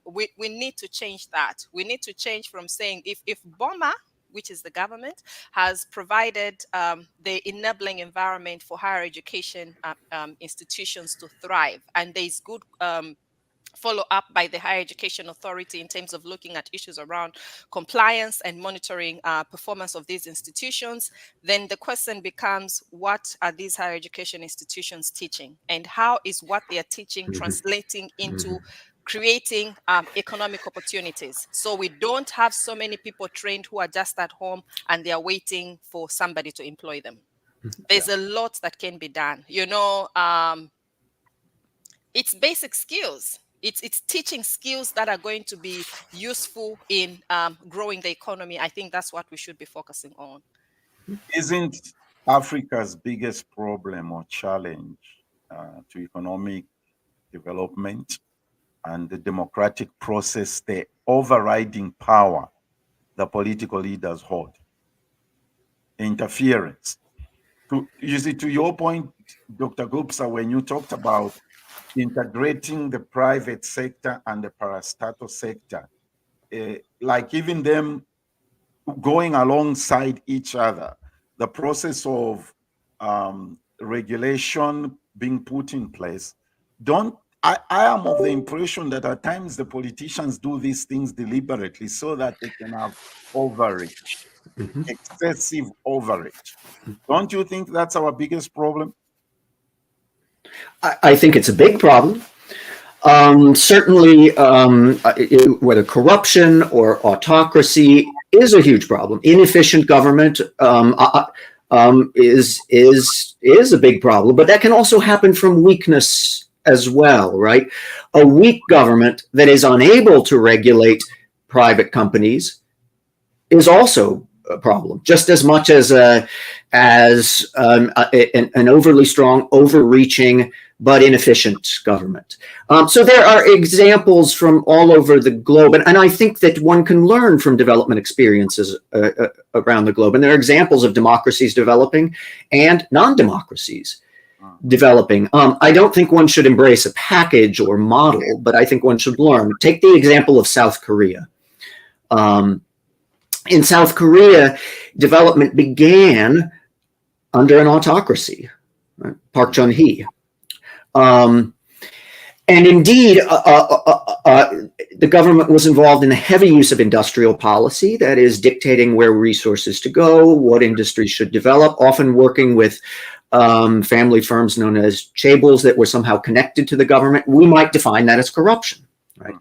we need to change that. We need to change from saying if Boma, which is the government, has provided the enabling environment for higher education institutions to thrive, and there's good follow up by the Higher Education Authority in terms of looking at issues around compliance and monitoring performance of these institutions, then the question becomes, what are these higher education institutions teaching? And how is what they are teaching translating into creating economic opportunities? So we don't have so many people trained who are just at home and they are waiting for somebody to employ them. There's a lot that can be done. It's basic skills. It's teaching skills that are going to be useful in growing the economy. I think that's what we should be focusing on. Isn't Africa's biggest problem or challenge to economic development and the democratic process the overriding power the political leaders hold? Interference. To your point, Dr. Gubser, when you talked about integrating the private sector and the parastatal sector, like even them going alongside each other, the process of regulation being put in place, I am of the impression that at times the politicians do these things deliberately so that they can have overreach, excessive overreach. Don't you think that's our biggest problem? I think it's a big problem. Certainly, whether corruption or autocracy is a huge problem. Inefficient government is a big problem, but that can also happen from weakness as well, right? A weak government that is unable to regulate private companies is also a problem, just as much as an overly strong, overreaching, but inefficient government. So there are examples from all over the globe, and I think that one can learn from development experiences around the globe. And there are examples of democracies developing and non-democracies developing. I don't think one should embrace a package or model, but I think one should learn. Take the example of South Korea. In South Korea, development began under an autocracy, right? Park Chung-hee. And indeed, The government was involved in the heavy use of industrial policy, that is, dictating where resources to go, what industries should develop, often working with family firms known as chaebols that were somehow connected to the government. We might define that as corruption, right?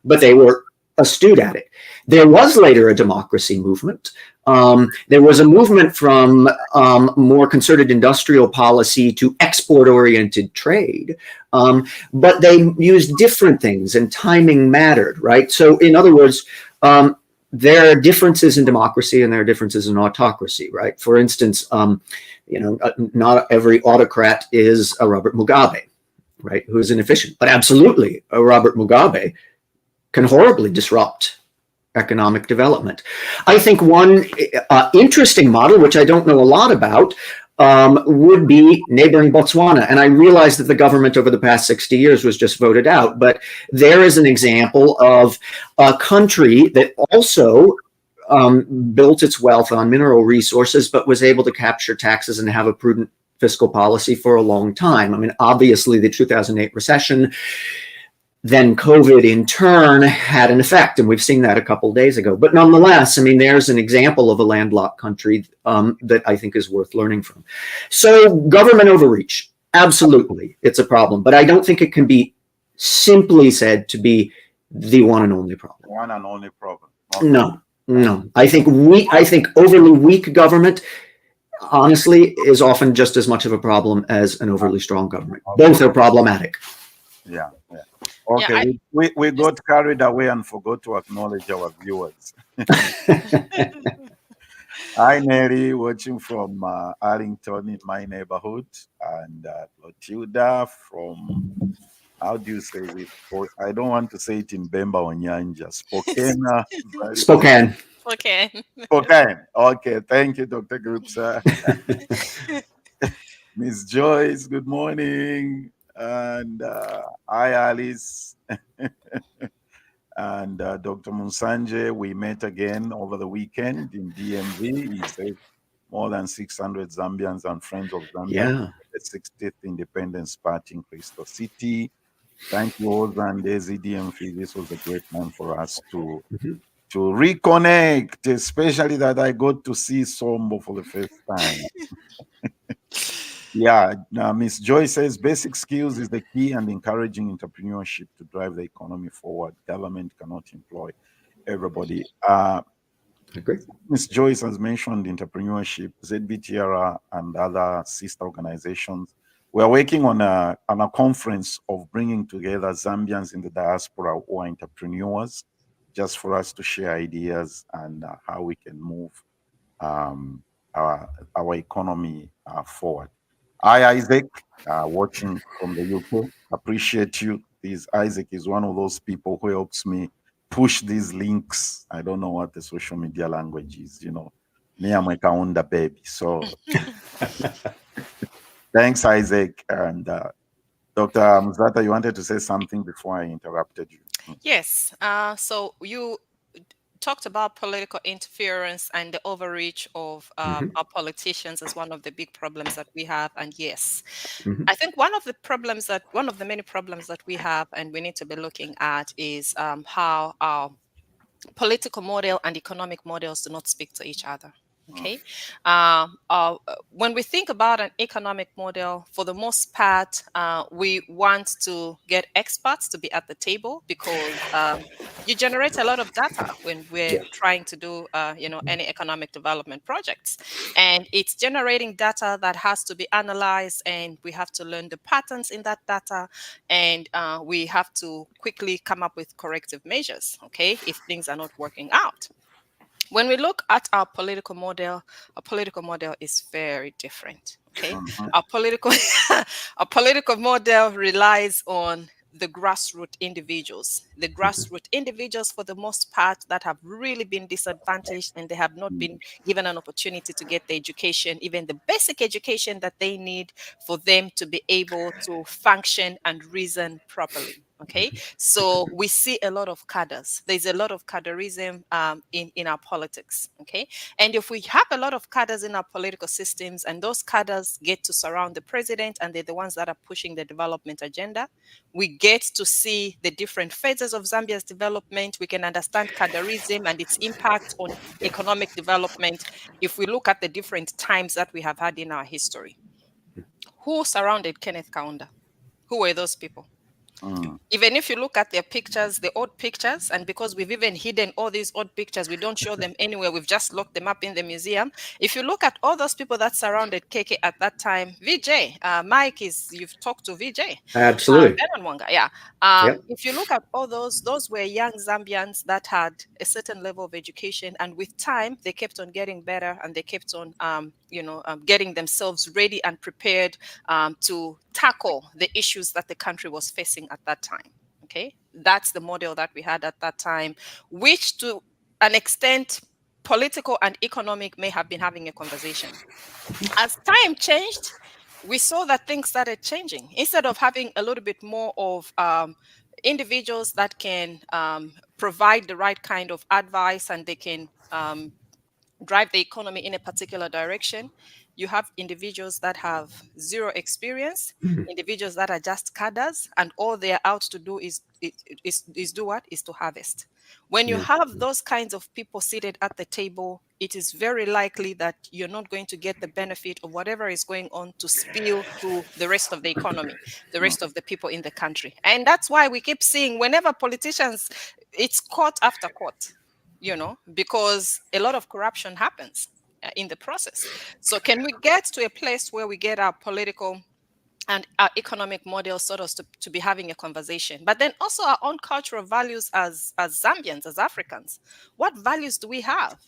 But they were astute at it. There was later a democracy movement. There was a movement from more concerted industrial policy to export-oriented trade, but they used different things and timing mattered, right? So in other words, there are differences in democracy and there are differences in autocracy, right? For instance, not every autocrat is a Robert Mugabe, right, who is inefficient, but absolutely a Robert Mugabe can horribly disrupt economic development. I think one interesting model, which I don't know a lot about, would be neighboring Botswana. And I realize that the government over the past 60 years was just voted out, but there is an example of a country that also built its wealth on mineral resources, but was able to capture taxes and have a prudent fiscal policy for a long time. I mean, obviously the 2008 recession, then COVID in turn had an effect, and we've seen that a couple of days ago. But nonetheless, I mean, there's an example of a landlocked country that I think is worth learning from. So government overreach, absolutely, it's a problem. But I don't think it can be simply said to be the one and only problem. One and only problem. Okay. No. I think overly weak government, honestly, is often just as much of a problem as an overly strong government. Both are problematic. Yeah. Okay, yeah, we got carried away and forgot to acknowledge our viewers. Hi, Nelly, watching from Arlington in my neighborhood, and Clotilda from, how do you say it? I don't want to say it in Bemba or Nyanja. Spokane. Okay, thank you, Dr. Gubser. Miss Joyce, good morning. And hi, Alice. And Dr. Munsanje, we met again over the weekend in DMV. He said more than 600 Zambians and friends of Zambia. The 60th Independence Party in Crystal City. Thank you all, and DMV. This was a great time for us to reconnect, especially that I got to see Sombo for the first time. Yeah, Ms. Joy says basic skills is the key, and encouraging entrepreneurship to drive the economy forward. Government cannot employ everybody. Agree. Ms. Joyce has mentioned entrepreneurship, ZBTR and other sister organizations. We are working on a conference of bringing together Zambians in the diaspora who are entrepreneurs, just for us to share ideas and how we can move our economy forward. Hi, Isaac, watching from the UK. Appreciate you. Isaac is one of those people who helps me push these links. I don't know what the social media language is, Me, I'm like a baby. So thanks, Isaac. And Dr. Muzata, you wanted to say something before I interrupted you. Yes. So you talked about political interference and the overreach of our politicians as one of the big problems that we have. And yes, I think one of the many problems that we have and we need to be looking at is how our political model and economic models do not speak to each other. Okay. When we think about an economic model, for the most part, we want to get experts to be at the table because you generate a lot of data when we're trying to do, any economic development projects. And it's generating data that has to be analyzed, and we have to learn the patterns in that data, and we have to quickly come up with corrective measures, okay, if things are not working out. When we look at our political model is very different. Okay, our political model relies on the grassroots individuals. The grassroots individuals, for the most part, that have really been disadvantaged and they have not been given an opportunity to get the education, even the basic education that they need for them to be able to function and reason properly. Okay, so we see a lot of cadres. There's a lot of cadreism in our politics. Okay, and if we have a lot of cadres in our political systems, and those cadres get to surround the president, and they're the ones that are pushing the development agenda, we get to see the different phases of Zambia's development. We can understand cadreism and its impact on economic development if we look at the different times that we have had in our history. Who surrounded Kenneth Kaunda? Who were those people? Even if you look at their pictures, the odd pictures, and because we've even hidden all these odd pictures, we don't show them anywhere. We've just locked them up in the museum. If you look at all those people that surrounded KK at that time, VJ, Mike you've talked to VJ. Absolutely. Yeah. Yep. If you look at all those were young Zambians that had a certain level of education, and with time, they kept on getting better, and they kept on, getting themselves ready and prepared to tackle the issues that the country was facing at that time. Okay, that's the model that we had at that time, which to an extent, political and economic may have been having a conversation. As time changed, we saw that things started changing. Instead of having a little bit more of individuals that can provide the right kind of advice, and they can drive the economy in a particular direction, you have individuals that have zero experience, individuals that are just cadres, and all they're out to do is do what? Is to harvest. When you have those kinds of people seated at the table, it is very likely that you're not going to get the benefit of whatever is going on to spill to the rest of the economy, the rest of the people in the country. And that's why we keep seeing whenever politicians, it's court after court, because a lot of corruption happens in the process. So can we get to a place where we get our political and our economic model sort of to be having a conversation, but then also our own cultural values as Zambians, as Africans? What values do we have?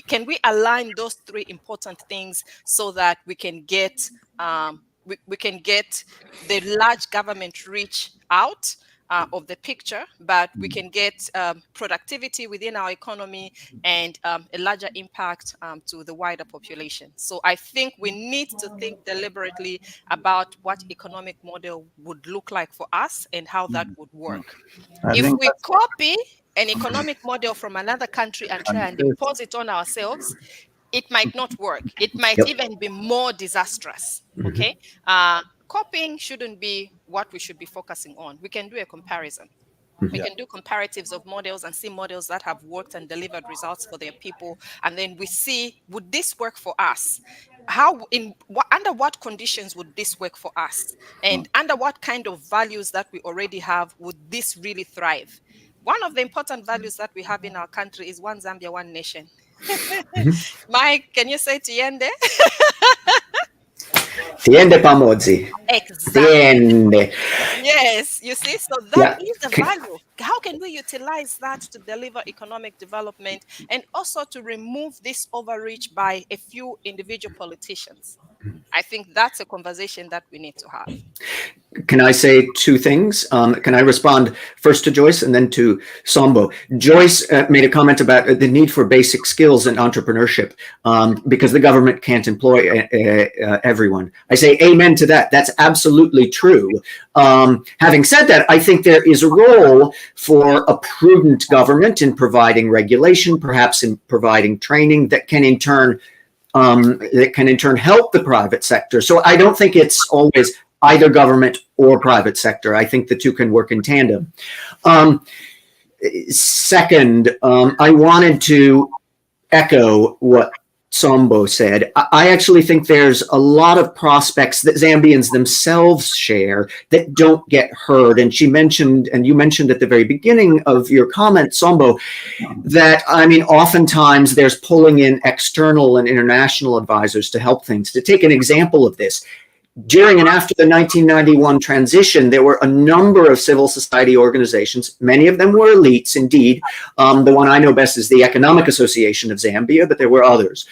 Can we align those three important things so that we can get we can get the large government reach out of the picture, but we can get productivity within our economy and a larger impact to the wider population. So I think we need to think deliberately about what economic model would look like for us and how that would work. If we copy an economic model from another country and try and impose it on ourselves, it might not work. It might even be more disastrous. Okay. Copying shouldn't be what we should be focusing on. We can do a comparison. We can do comparatives of models and see models that have worked and delivered results for their people. And then we see, would this work for us? Under what conditions would this work for us? And under what kind of values that we already have, would this really thrive? One of the important values that we have in our country is one Zambia, one nation. Mike, can you say Tiende? Tiende pamozi. Exactly. Tiende. Yes, you see, so that is the value. How can we utilize that to deliver economic development and also to remove this overreach by a few individual politicians? I think that's a conversation that we need to have. Can I say two things? Can I respond first to Joyce and then to Sombo? Joyce made a comment about the need for basic skills in entrepreneurship because the government can't employ everyone. I say amen to that. That's absolutely true. Having said that, I think there is a role for a prudent government in providing regulation, perhaps in providing training that can in turn help the private sector. So I don't think it's always either government or private sector. I think the two can work in tandem. Second, I wanted to echo what Sombo said. I actually think there's a lot of prospects that Zambians themselves share that don't get heard. And you mentioned at the very beginning of your comment, Sombo, that, oftentimes there's pulling in external and international advisors to help things. To take an example of this, during and after the 1991 transition, there were a number of civil society organizations. Many of them were elites, indeed. The one I know best is the Economic Association of Zambia, but there were others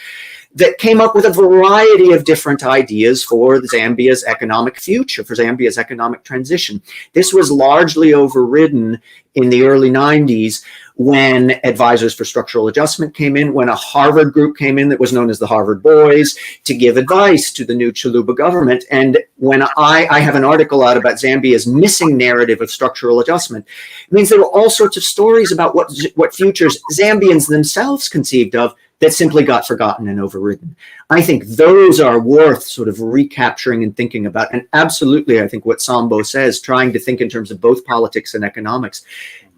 that came up with a variety of different ideas for Zambia's economic future, for Zambia's economic transition. This was largely overridden in the early 90s when advisors for structural adjustment came in, when a Harvard group came in that was known as the Harvard Boys to give advice to the new Chiluba government. And when I have an article out about Zambia's missing narrative of structural adjustment, it means there were all sorts of stories about what futures Zambians themselves conceived of that simply got forgotten and overridden. I think those are worth sort of recapturing and thinking about. And absolutely, I think what Sombo says, trying to think in terms of both politics and economics,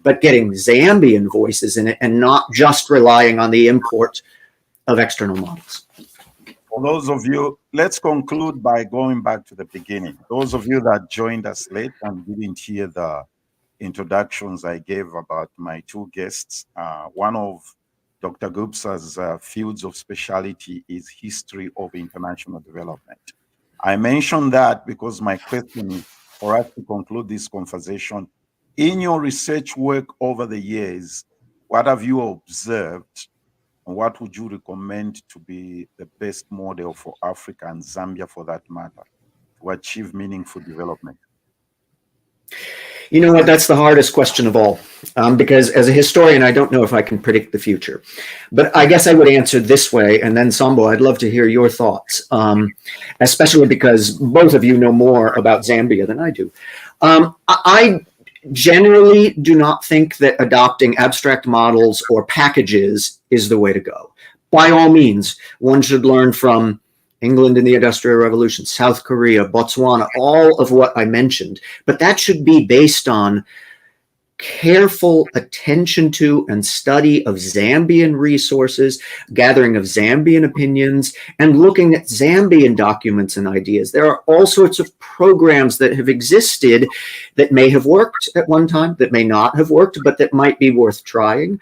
but getting Zambian voices in it and not just relying on the import of external models. For those of you, let's conclude by going back to the beginning. Those of you that joined us late and didn't hear the introductions I gave about my two guests, one of Dr. Gubser's fields of specialty is history of international development. I mentioned that because my question is for us to conclude this conversation. In your research work over the years, what have you observed and what would you recommend to be the best model for Africa and Zambia for that matter to achieve meaningful development? You know what, that's the hardest question of all, because as a historian, I don't know if I can predict the future. But I guess I would answer this way, and then Sombo, I'd love to hear your thoughts, especially because both of you know more about Zambia than I do. I generally do not think that adopting abstract models or packages is the way to go. By all means, one should learn from England in the Industrial Revolution, South Korea, Botswana, all of what I mentioned. But that should be based on careful attention to and study of Zambian resources, gathering of Zambian opinions, and looking at Zambian documents and ideas. There are all sorts of programs that have existed that may have worked at one time, that may not have worked, but that might be worth trying.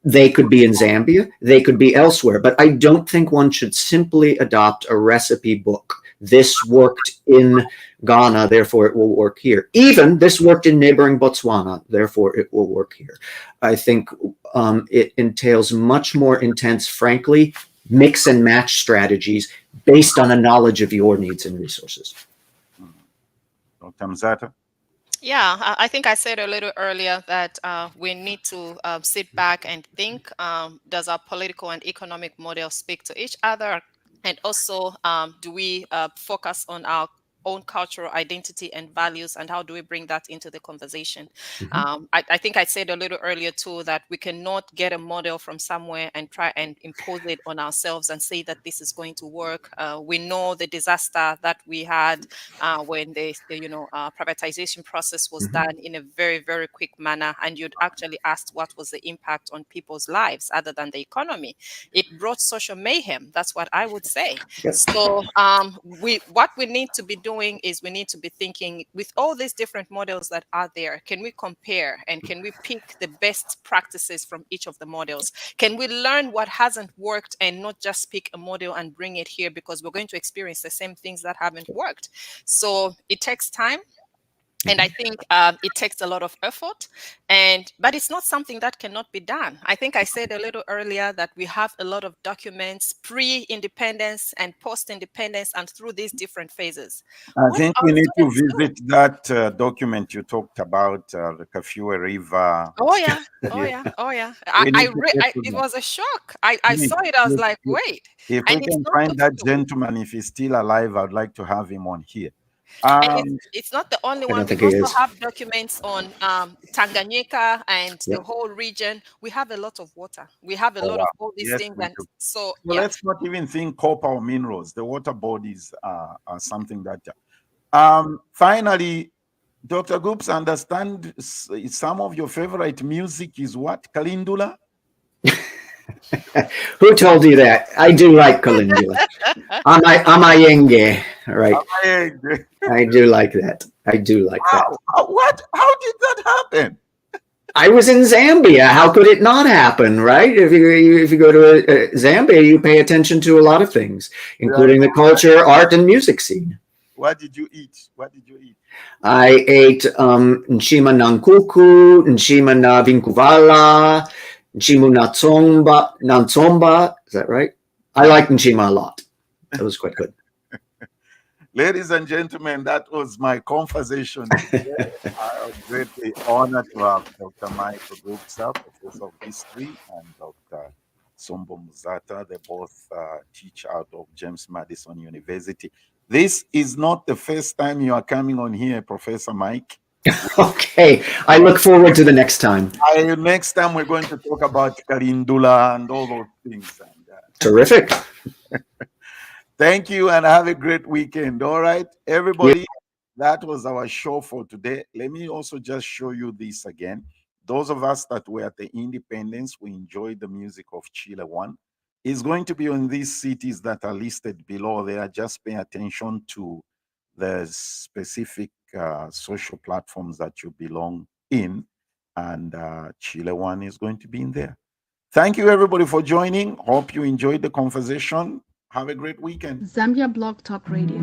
They could be in Zambia, they could be elsewhere, but I don't think one should simply adopt a recipe book. This worked in Ghana, therefore it will work here. Even this worked in neighboring Botswana, therefore it will work here. I think it entails much more intense, frankly, mix and match strategies based on a knowledge of your needs and resources. Dr. Muzata? Yeah, I think I said a little earlier that we need to sit back and think, does our political and economic model speak to each other? And also, do we focus on our own cultural identity and values, and how do we bring that into the conversation? I think I said a little earlier too that we cannot get a model from somewhere and try and impose it on ourselves and say that this is going to work. We know the disaster that we had when the privatization process was done in a very, very quick manner, and you'd actually asked what was the impact on people's lives other than the economy. It brought social mayhem. That's what I would say. Yes. So what we need to be doing is we need to be thinking, with all these different models that are there, can we compare and can we pick the best practices from each of the models? Can we learn what hasn't worked and not just pick a model and bring it here, because we're going to experience the same things that haven't worked? So it takes time. And I think it takes a lot of effort, but it's not something that cannot be done. I think I said a little earlier that we have a lot of documents pre-independence and post-independence and through these different phases. I think we need to visit that document you talked about, the Kafue River. Oh yeah, oh yeah, oh yeah. It was a shock. I saw it, I was like, wait. If we can find that gentleman, if he's still alive, I'd like to have him on here. And it's not the only one. We also have documents on Tanganyika and the whole region. We have a lot of water. We have a lot of all these things. And so let's not even think copper or minerals. The water bodies are something that. Finally, Dr. Goops, understand some of your favorite music is what? Kalindula? Who told you that? I do like Kalindula. Amayenge. All right. I do like that. I do like that. What? How did that happen? I was in Zambia. How could it not happen, right? If you go to Zambia, you pay attention to a lot of things, including the culture, art, and music scene. What did you eat? What did you eat? I ate nshima nankuku, nshima na vinkuvala, Nchimu Natsomba, is that right? I like Njima a lot. That was quite good. Ladies and gentlemen, that was my conversation today. I'm greatly honored to have Dr. Michael Gubser, Professor of History, and Dr. Sombo Muzata. They both teach out of James Madison University. This is not the first time you are coming on here, Professor Mike. Okay, I look forward to the next time. Next time we're going to talk about Karindula and all those things. And, Terrific. thank you and have a great weekend. All right, everybody, that was our show for today. Let me also just show you this again. Those of us that were at the Independence, we enjoyed the music of Chile One. It's going to be on these cities that are listed below there. Just pay attention to the specific social platforms that you belong in, and Chile One is going to be in there. Thank you, everybody, for joining. Hope you enjoyed the conversation. Have a great weekend. Zambia Blog Talk Radio.